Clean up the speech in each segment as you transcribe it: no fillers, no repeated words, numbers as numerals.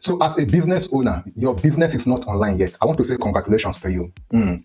So as a business owner, your business is not online yet. I want to say congratulations to you.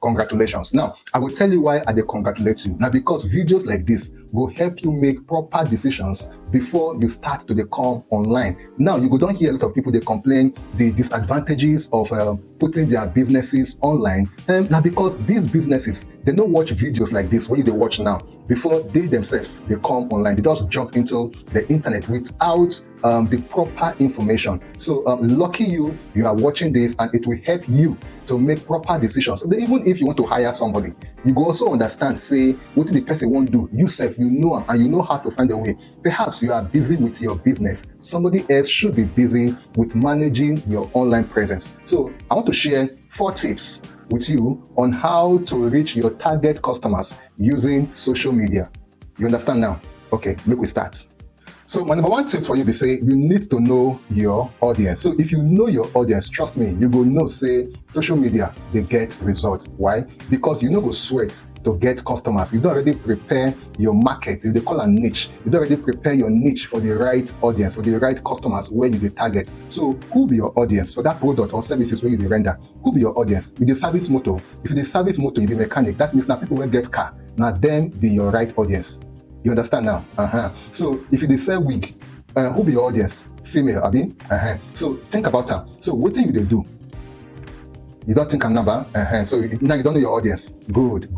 Congratulations. Now, I will tell you why I dey congratulate you. Now, because videos like this will help you make proper decisions before you start to come online. Now, you go don't hear a lot of people, they complain the disadvantages of putting their businesses online. Now, because these businesses, they don't watch videos like this, what they watch now, before they themselves, they come online. They just jump into the internet without the proper information. So lucky you are watching this, and it will help you to make proper decisions. So even if you want to hire somebody, you go also understand, say, what the person won't do. You self, you know, and you know how to find a way. Perhaps you are busy with your business. Somebody else should be busy with managing your online presence. So I want to share 4 tips with you on how to reach your target customers using social media. You understand now? Okay, make we start. So my number 1 tip for you be say you need to know your audience. So if you know your audience, trust me, you go know say social media they get results. Why? Because you know go sweat to get customers. You don't already prepare your market. They call a niche. You don't already prepare your niche for the right audience, for the right customers where you target. So who be your audience for that product or services where you render? Who be your audience? With the service motor. If you the service motor, you be mechanic. That means now people will get car. Now them be your right audience. You understand now? So if you sell wig, who be your audience? Female, I mean? So think about that. So what do you do? You don't think a number? So now you don't know your audience. Good.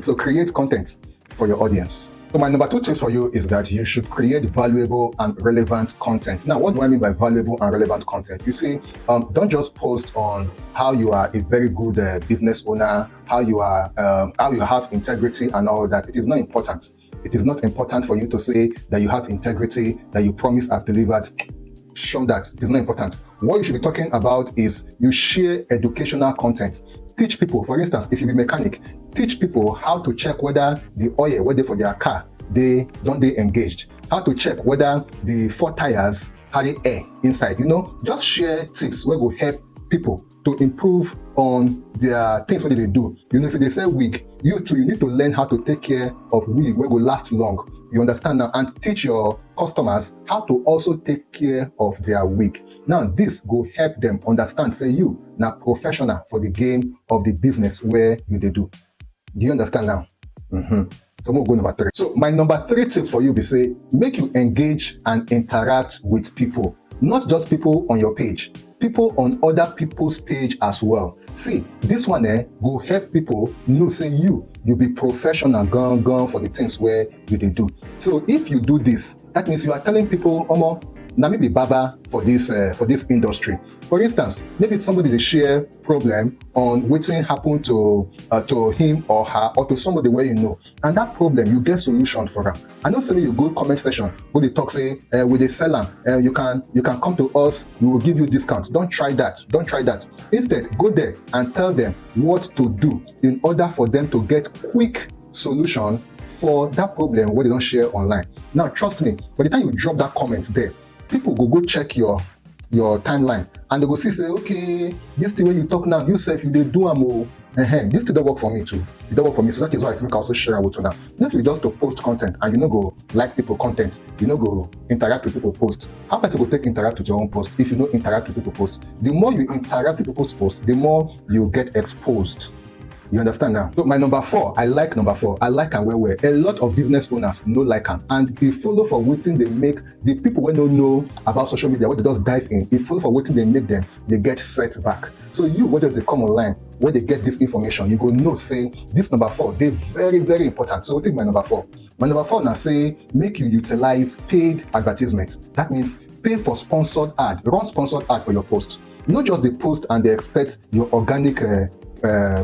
So create content for your audience. So my number 2 tips for you is that you should create valuable and relevant content. Now, what do I mean by valuable and relevant content? You see, don't just post on how you are a very good business owner, how you have integrity and all that. It is not important. It is not important for you to say that you have integrity, that you promise as delivered. Show that. It is not important. What you should be talking about is you share educational content. Teach people, for instance, if you be mechanic, teach people how to check whether the oil whether for their car, they engaged. How to check whether the 4 tires carry air inside. You know, just share tips where will help people to improve on their things what they do. You know, if they say wig, you too, you need to learn how to take care of wig where will last long. You understand now? And teach your customers how to also take care of their wig. Now, this will help them understand, say you now professional for the game of the business where you they do. Do you understand now? So we'll go number 3. So my number 3 tips for you be say, make you engage and interact with people. Not just people on your page, people on other people's page as well. See, this one will help people know, say you be professional, gone for the things where you they do. So if you do this, that means you are telling people, now maybe baba for this industry. For instance, maybe somebody they share problem on what happened to him or her or to somebody where you know, and that problem you get solution for them. I know say you go comment section where they talk say with the seller, you can come to us, we will give you discounts. Don't try that. Instead, go there and tell them what to do in order for them to get quick solution for that problem where they don't share online. Now, trust me, by the time you drop that comment there, people go check your timeline and they go see, say, okay, this thing when you talk now, you say if you do this thing don't work for me too. It don't work for me. So that is why I think I also share with you now. Not you just to post content and you know go like people content, you know go interact with people post. How better go take interact with your own post if you know interact with people post? The more you interact with people's post, the more you get exposed. You understand now? So my number 4, I like number 4. I like and where a lot of business owners no like them, and they follow for waiting they make the people when don't know about social media, what they just dive in. They follow for waiting they make them, they get set back. So you, what does they come online where they get this information? You go know say this number 4, they very, very important. So what is my number 4? My number 4 now say make you utilize paid advertisements. That means pay for sponsored ad, run sponsored ad for your post. Not just the post and they expect your organic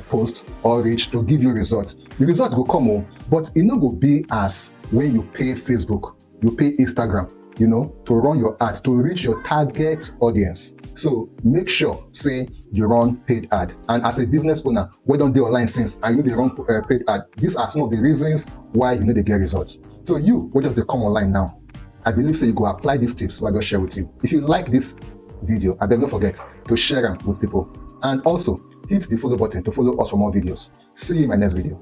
post or reach to give you results. The results will come on, but it not go be as when you pay Facebook, you pay Instagram, you know, to run your ad to reach your target audience. So make sure, say you run paid ad. And as a business owner, we don't do online since and you they run paid ad. These are some of the reasons why you need to get results. So you, what does they come online now? I believe so you go apply these tips so I just share with you. If you like this video, I beg don't forget to share them with people. And also hit the follow button to follow us for more videos. See you in my next video.